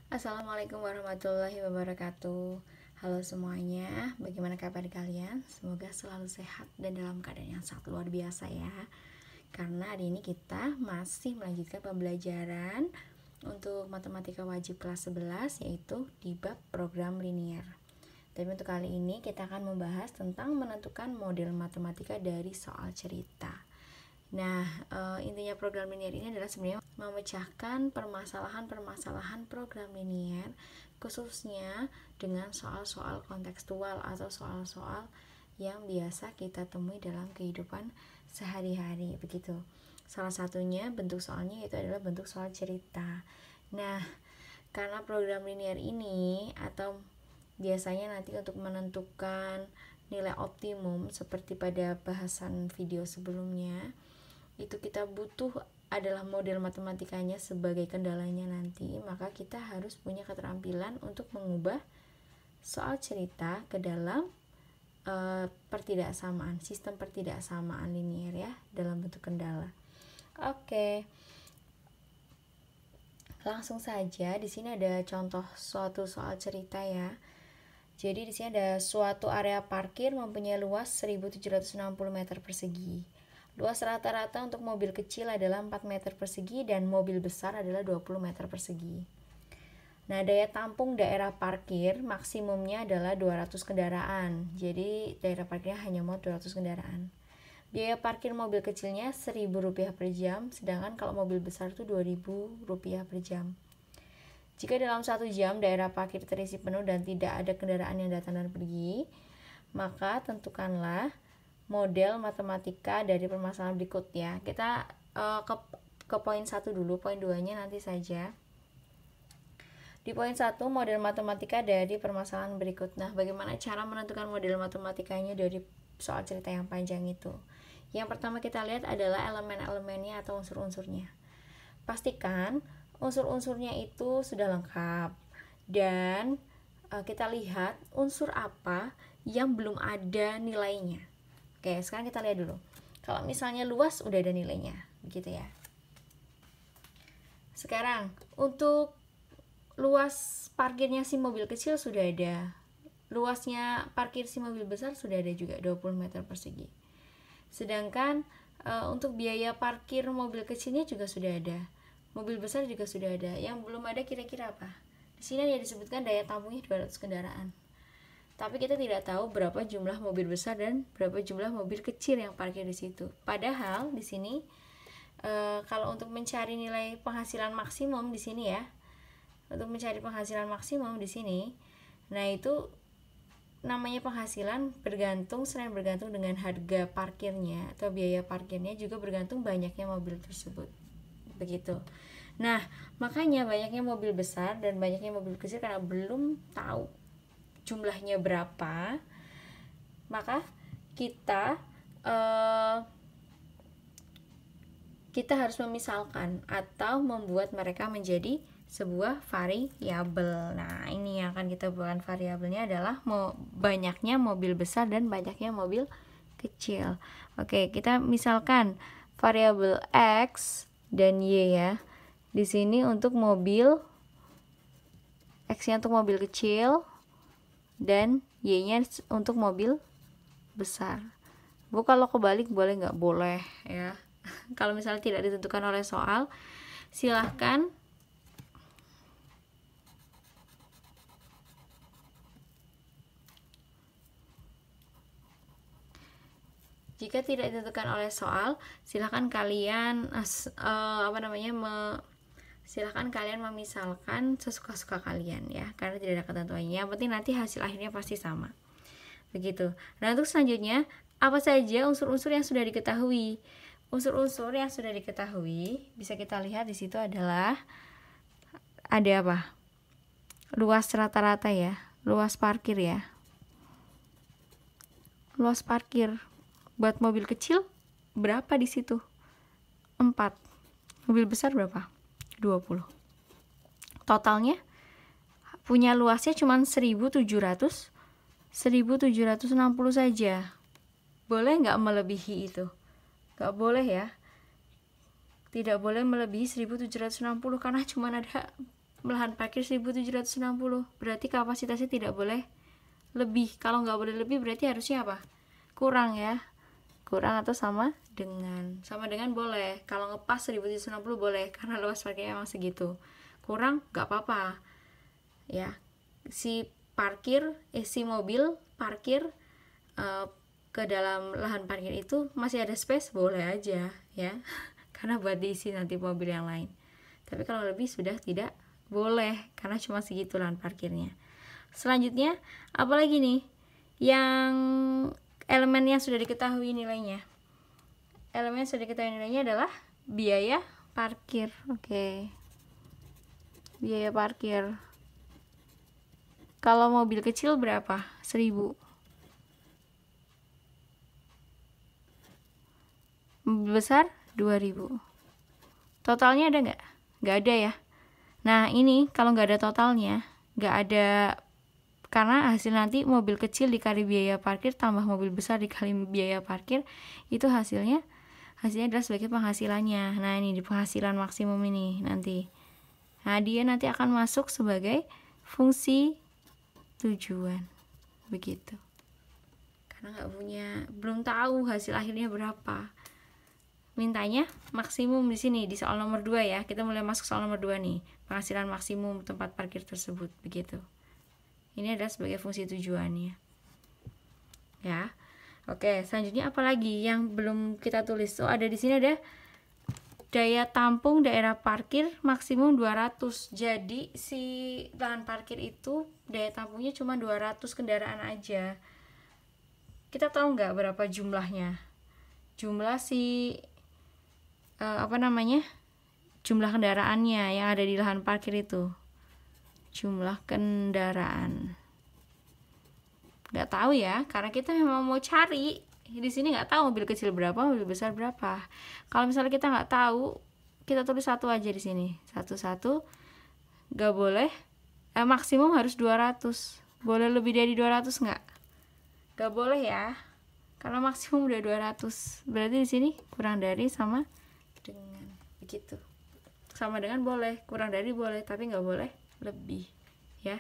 Assalamualaikum warahmatullahi wabarakatuh. Halo semuanya, bagaimana kabar kalian? Semoga selalu sehat dan dalam keadaan yang sangat luar biasa ya. Karena hari ini kita masih melanjutkan pembelajaran untuk matematika wajib kelas 11, yaitu di bab program linier. Tapi untuk kali ini kita akan membahas tentang menentukan model matematika dari soal cerita. Nah, intinya program linier ini adalah sebenarnya memecahkan permasalahan-permasalahan program linier, khususnya dengan soal-soal kontekstual atau soal-soal yang biasa kita temui dalam kehidupan sehari-hari, begitu. Salah satunya bentuk soalnya itu adalah bentuk soal cerita. Nah, karena program linier ini atau biasanya nanti untuk menentukan nilai optimum seperti pada bahasan video sebelumnya, itu kita butuh adalah model matematikanya sebagai kendalanya nanti, maka kita harus punya keterampilan untuk mengubah soal cerita ke dalam pertidaksamaan, sistem pertidaksamaan linier ya, dalam bentuk kendala. Oke. Langsung saja, di sini ada contoh suatu soal cerita ya. Jadi di sini ada suatu area parkir mempunyai luas 1760 meter persegi. Luas rata-rata untuk mobil kecil adalah 4 meter persegi dan mobil besar adalah 20 meter persegi. Nah, daya tampung daerah parkir maksimumnya adalah 200 kendaraan. Jadi, daerah parkirnya hanya muat 200 kendaraan. Biaya parkir mobil kecilnya Rp1.000 per jam, sedangkan kalau mobil besar itu Rp2.000 per jam. Jika dalam 1 jam daerah parkir terisi penuh dan tidak ada kendaraan yang datang dan pergi, maka tentukanlah model matematika dari permasalahan berikut ya. Kita ke poin 1 dulu, poin 2-nya nanti saja. Di poin 1, model matematika dari permasalahan berikut. Nah, bagaimana cara menentukan model matematikanya dari soal cerita yang panjang itu? Yang pertama kita lihat adalah elemen-elemennya atau unsur-unsurnya. Pastikan unsur-unsurnya itu sudah lengkap. Dan kita lihat unsur apa yang belum ada nilainya. Oke, sekarang kita lihat dulu. Kalau misalnya luas udah ada nilainya, begitu ya. Sekarang untuk luas parkirnya si mobil kecil sudah ada. Luasnya parkir si mobil besar sudah ada juga, 20 meter persegi. Sedangkan untuk biaya parkir mobil kecilnya juga sudah ada. Mobil besar juga sudah ada. Yang belum ada kira-kira apa? Di sini ya disebutkan daya tampungnya 200 kendaraan. Tapi kita tidak tahu berapa jumlah mobil besar dan berapa jumlah mobil kecil yang parkir di situ. Padahal di sini kalau untuk mencari nilai penghasilan maksimum di sini ya, untuk mencari penghasilan maksimum di sini, nah itu namanya penghasilan bergantung, selain bergantung dengan harga parkirnya atau biaya parkirnya, juga bergantung banyaknya mobil tersebut. Begitu. Nah, makanya banyaknya mobil besar dan banyaknya mobil kecil karena belum tahu jumlahnya berapa, maka kita harus memisalkan atau membuat mereka menjadi sebuah variabel. Nah, ini yang akan kita buatkan variabelnya adalah banyaknya mobil besar dan banyaknya mobil kecil. Oke, kita misalkan variabel X dan Y ya. Di sini untuk mobil, X-nya untuk mobil kecil dan Y-nya untuk mobil besar. Bu, kalau kebalik boleh nggak? Boleh ya. Kalau misalnya tidak ditentukan oleh soal, silahkan jika tidak ditentukan oleh soal, silahkan kalian silahkan kalian memisalkan sesuka-suka kalian ya, karena tidak ada ketentuannya. Yang penting nanti hasil akhirnya pasti sama. Begitu. Nah, untuk selanjutnya, apa saja unsur-unsur yang sudah diketahui? Unsur-unsur yang sudah diketahui bisa kita lihat di situ adalah ada apa? Luas rata-rata ya, luas parkir ya. Luas parkir buat mobil kecil berapa di situ? 4. Mobil besar berapa? 20. Totalnya punya luasnya cuma 1760 saja. Boleh nggak melebihi itu? Nggak boleh ya. tidak boleh melebihi 1760 karena cuma ada lahan parkir 1760. Berarti kapasitasnya tidak boleh lebih. Kalau nggak boleh lebih berarti harusnya apa? Kurang ya. Kurang atau sama dengan boleh. Kalau ngepas 1760 boleh karena luas parkirnya emang segitu. Kurang nggak apa-apa ya. Si mobil parkir ke dalam lahan parkir itu masih ada space, boleh aja ya karena buat diisi nanti mobil yang lain. Tapi kalau lebih sudah tidak boleh karena cuma segitu lahan parkirnya. Selanjutnya apalagi nih yang elemen yang sudah diketahui nilainya? Elemen yang sudah diketahui nilainya adalah biaya parkir. Oke. Biaya parkir. Kalau mobil kecil berapa? 1000. Mobil besar 2000. Totalnya ada nggak? Nggak ada ya. Nah ini kalau nggak ada totalnya, nggak ada, karena hasil nanti mobil kecil dikali biaya parkir tambah mobil besar dikali biaya parkir, itu hasilnya adalah sebagai penghasilannya. Nah ini di penghasilan maksimum ini nanti. Nah dia nanti akan masuk sebagai fungsi tujuan, begitu. Karena belum tahu hasil akhirnya berapa. Mintanya maksimum di sini di soal nomor 2 ya. Kita mulai masuk soal nomor 2 nih. Penghasilan maksimum tempat parkir tersebut, begitu. Ini adalah sebagai fungsi tujuannya. Ya. Oke, selanjutnya apa lagi yang belum kita tulis? Oh, ada di sini ada daya tampung daerah parkir maksimum 200. Jadi si lahan parkir itu daya tampungnya cuma 200 kendaraan aja. Kita tahu nggak berapa jumlahnya? Jumlah jumlah kendaraannya yang ada di lahan parkir itu. Jumlah kendaraan. Nggak tahu ya, karena kita memang mau cari. Di sini nggak tahu mobil kecil berapa, mobil besar berapa. Kalau misalnya kita nggak tahu, kita tulis satu aja di sini. Satu-satu. Nggak boleh. Maksimum harus 200. Boleh lebih dari 200 nggak? Nggak boleh ya. Karena maksimum udah 200. Berarti di sini kurang dari sama dengan, begitu. Sama dengan boleh, kurang dari boleh, tapi nggak boleh lebih ya.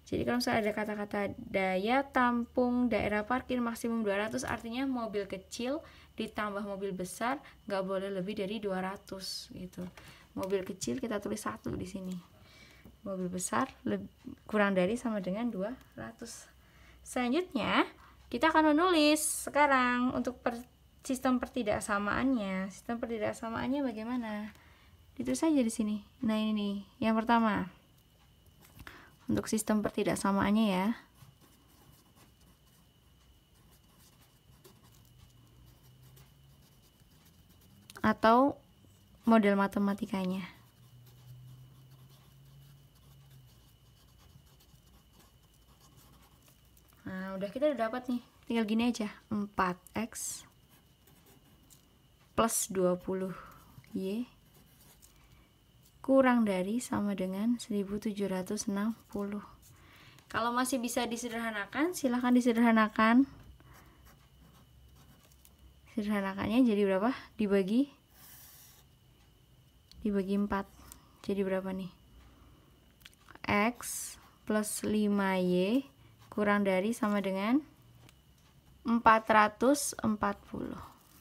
Jadi kalau misalnya ada kata-kata daya tampung daerah parkir maksimum 200, artinya mobil kecil ditambah mobil besar nggak boleh lebih dari 200 gitu. Mobil kecil kita tulis 1 di sini. Mobil besar kurang dari sama dengan 200. Selanjutnya kita akan menulis sekarang untuk sistem pertidaksamaannya. Sistem pertidaksamaannya bagaimana? Itu saja di sini. Nah ini nih, yang pertama. Untuk sistem pertidaksamaannya ya. Atau model matematikanya. Nah, kita udah dapat nih. Tinggal gini aja. 4x plus 20y kurang dari sama dengan 1760. Kalau masih bisa disederhanakan, silahkan disederhanakan. Sederhanakannya jadi berapa? Dibagi 4. Jadi berapa nih? X plus 5y kurang dari sama dengan 440.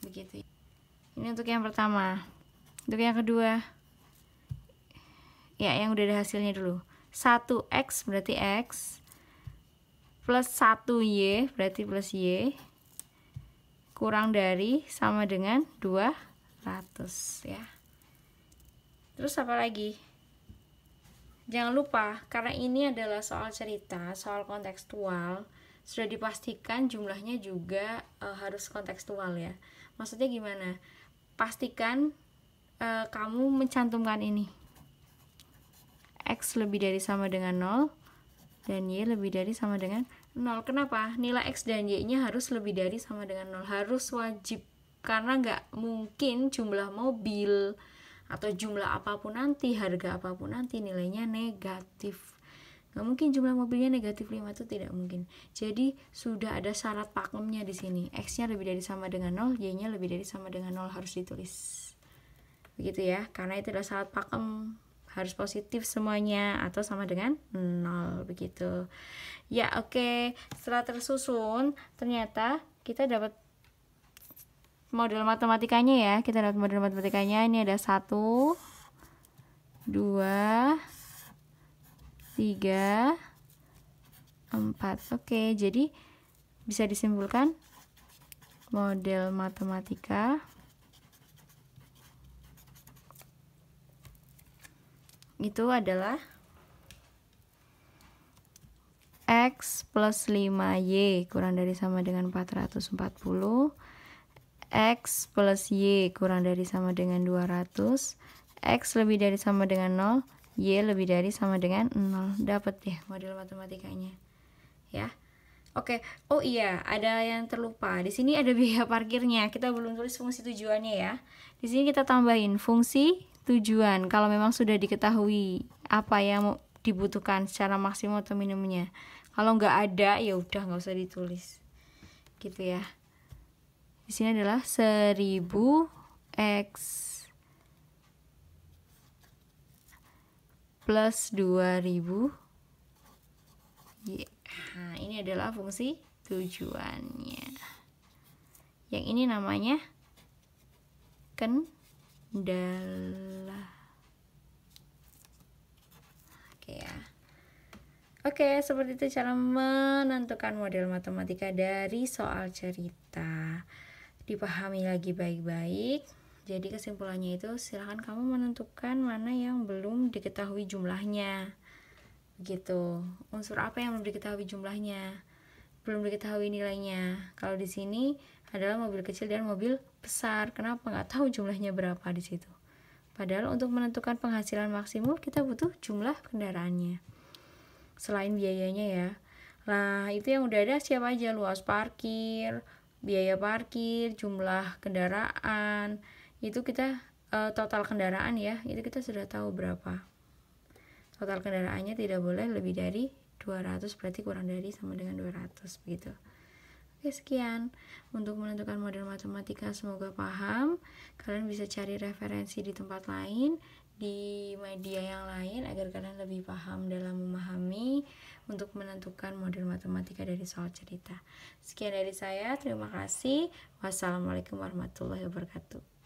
Begitu. Ini untuk yang pertama. Untuk yang kedua, ya yang udah ada hasilnya dulu. 1x berarti x plus 1y berarti plus y kurang dari sama dengan 200 ya. Terus apa lagi? Jangan lupa, karena ini adalah soal cerita, soal kontekstual, sudah dipastikan jumlahnya juga harus kontekstual ya. Maksudnya gimana? Pastikan kamu mencantumkan ini. X lebih dari sama dengan 0 dan Y lebih dari sama dengan 0. Kenapa? Nilai X dan Y-nya harus lebih dari sama dengan 0. Harus wajib. Karena nggak mungkin jumlah mobil atau jumlah apapun nanti, harga apapun nanti nilainya negatif. Nggak mungkin jumlah mobilnya negatif 5, itu tidak mungkin. Jadi sudah ada syarat pakemnya di sini. X-nya lebih dari sama dengan 0, Y-nya lebih dari sama dengan 0 harus ditulis. begitu ya, karena itu adalah syarat pakem, harus positif semuanya atau sama dengan 0 begitu ya. Oke, setelah tersusun ternyata kita dapat model matematikanya ya. Kita dapat model matematikanya, ini ada 1 2 3 4. Oke, jadi bisa disimpulkan model matematika itu adalah X plus 5Y kurang dari sama dengan 440, X plus Y kurang dari sama dengan 200, X lebih dari sama dengan 0, Y lebih dari sama dengan 0. Dapat deh model matematikanya ya. Oke, oh iya, ada yang terlupa. Di sini ada biaya parkirnya. Kita belum tulis fungsi tujuannya ya. Di sini kita tambahin fungsi tujuan kalau memang sudah diketahui apa yang dibutuhkan secara maksimum atau minimumnya. Kalau nggak ada ya udah nggak usah ditulis gitu ya. Di sini adalah 1000 X plus 2000 Y. Nah, ini adalah fungsi tujuannya. Yang ini namanya kendala. Oke ya. Oke, seperti itu cara menentukan model matematika dari soal cerita. Dipahami lagi baik-baik. Jadi kesimpulannya itu silahkan kamu menentukan mana yang belum diketahui jumlahnya. Gitu. Unsur apa yang belum diketahui jumlahnya? Belum diketahui nilainya. Kalau di sini adalah mobil kecil dan mobil besar. Kenapa nggak tahu jumlahnya berapa di situ? Padahal untuk menentukan penghasilan maksimum kita butuh jumlah kendaraannya. Selain biayanya ya. Nah, itu yang udah ada siapa aja? Luas parkir, biaya parkir, jumlah kendaraan. Itu kita total kendaraan ya. Itu kita sudah tahu berapa. Total kendaraannya tidak boleh lebih dari 200, berarti kurang dari sama dengan 200 begitu. Oke, sekian untuk menentukan model matematika. Semoga paham. Kalian bisa cari referensi di tempat lain, di media yang lain, agar kalian lebih paham dalam memahami untuk menentukan model matematika dari soal cerita. Sekian dari saya, terima kasih. Wassalamualaikum warahmatullahi wabarakatuh.